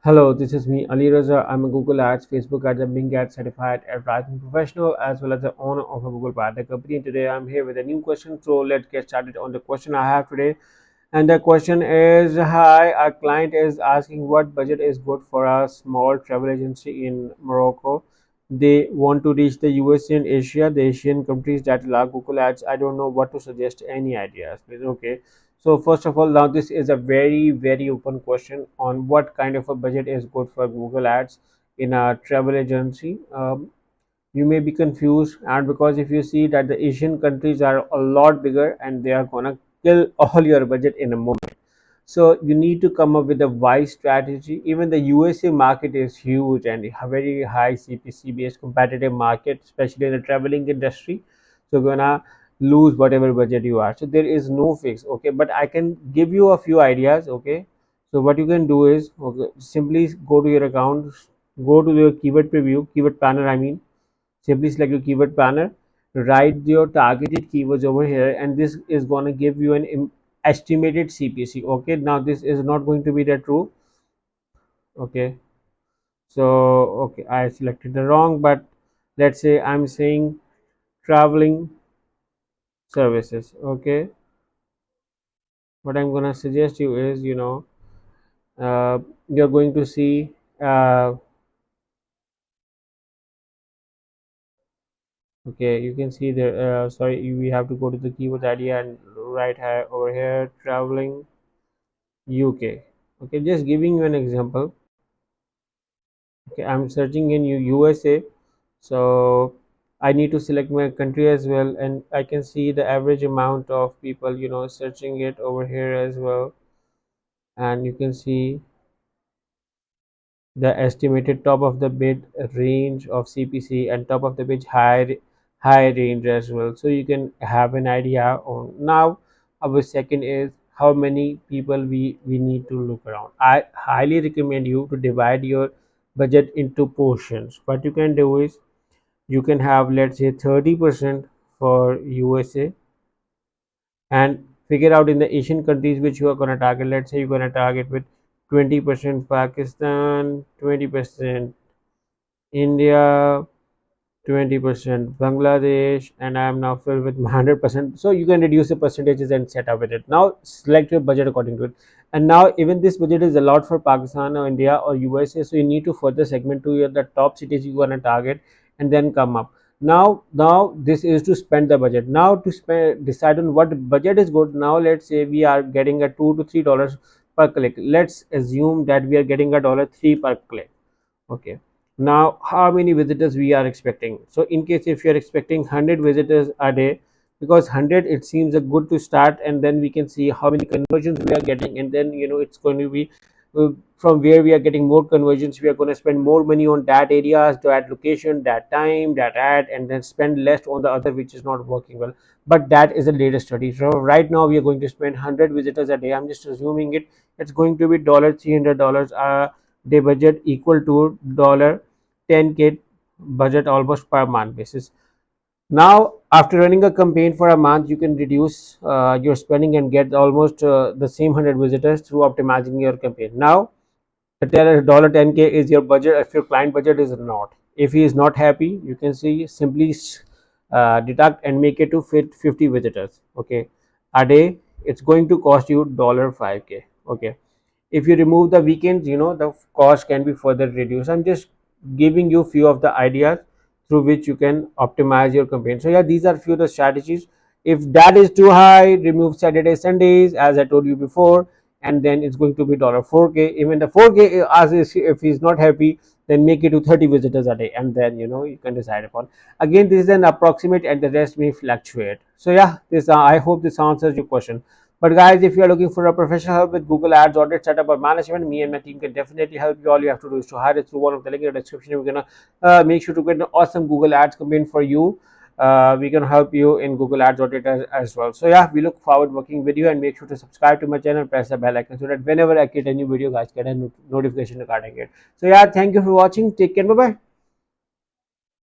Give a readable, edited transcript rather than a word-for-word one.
Hello, this is me, Ali Raza. I'm a Google Ads, Facebook Ads, and Bing Ads certified advertising professional as well as the owner of a Google Product company. And today I'm here with a new question. So let's get started on the question I have today. And the question is, hi, our client is asking what budget is good for a small travel agency in Morocco. They want to reach the USA and Asia, the Asian countries that allow Google Ads. I don't know what to suggest. Any ideas, please? Okay. So first of all, now this is a very open question on what kind of a budget is good for Google Ads in a travel agency. You may be confused, and because if you see that the Asian countries are a lot bigger and they are gonna kill all your budget in a moment, so you need to come up with a wise strategy. Even the USA market is huge and a very high CPC based competitive market, especially in the traveling industry. So you're gonna lose whatever budget you are. So there is no fix, okay, but I can give you a few ideas, okay. So what you can do is, okay, simply go to your account, go to your keyword preview, keyword planner, I mean. Simply select your keyword planner, write your targeted keywords over here, and this is going to give you an estimated CPC. Okay, now this is not going to be the true. Okay, so okay, I selected the wrong, but let's say I'm saying traveling services. Okay, what I'm going to suggest you is, uh, you're going to see okay, you can see there, sorry, we have to go to the keyword idea and write here over here traveling UK. Okay, just giving you an example. Okay, I'm searching in USA, so I need to select my country as well, and I can see the average amount of people, searching it over here as well, and you can see the estimated top of the bid range of CPC and top of the bid high range as well. So you can have an idea on. Now our second is how many people we need to look around. I highly recommend you to divide your budget into portions. What you can do is you can have, let's say, 30% for USA, and figure out in the Asian countries which you are going to target. Let's say you're going to target with 20% Pakistan, 20% India, 20% Bangladesh, and I am now filled with 100%. So you can reduce the percentages and set up with it. Now select your budget according to it. And now even this budget is allowed for Pakistan or India or USA. So you need to further segment to the top cities you want to target and then come up. Now this is to spend the budget. Now to decide on what budget is good. Now let's say we are getting a $2 to $3 per click. Let's assume that we are getting a $3 per click. Okay, now how many visitors we are expecting? So in case if you are expecting 100 visitors a day, because 100 it seems a good to start, and then we can see how many conversions we are getting, and then it's going to be from where we are getting more conversions, we are going to spend more money on that areas, that location, that time, that ad, and then spend less on the other which is not working well. But that is a latest study. So right now we are going to spend 100 visitors a day. I'm just assuming it's going to be $300 day budget equal to $10K budget almost per month basis. Now after running a campaign for a month, you can reduce your spending and get almost the same 100 visitors through optimizing your campaign. Now the $10K is your budget if your client budget is not. If he is not happy, you can see simply deduct and make it to fit 50 visitors, okay, a day. It's going to cost you $5K. Okay, if you remove the weekends, the cost can be further reduced. I'm just giving you few of the ideas through which you can optimize your campaign. So yeah, these are few of the strategies. If that is too high, remove Saturday Sundays as I told you before, and then it's going to be $4K. Even the 4K, as if he's not happy, then make it to 30 visitors a day, and then you can decide upon. Again, this is an approximate and the rest may fluctuate. So yeah, this I hope this answers your question. But guys, if you are looking for a professional help with Google Ads, audit, setup, or management, me and my team can definitely help you. All you have to do is to hire us through one of the link in the description. We're gonna make sure to get an awesome Google Ads campaign for you. We can help you in Google Ads audit as well. So yeah, we look forward working with you, and make sure to subscribe to my channel, press the bell icon so that whenever I create a new video, guys get a notification regarding it. So yeah, thank you for watching. Take care. Bye bye.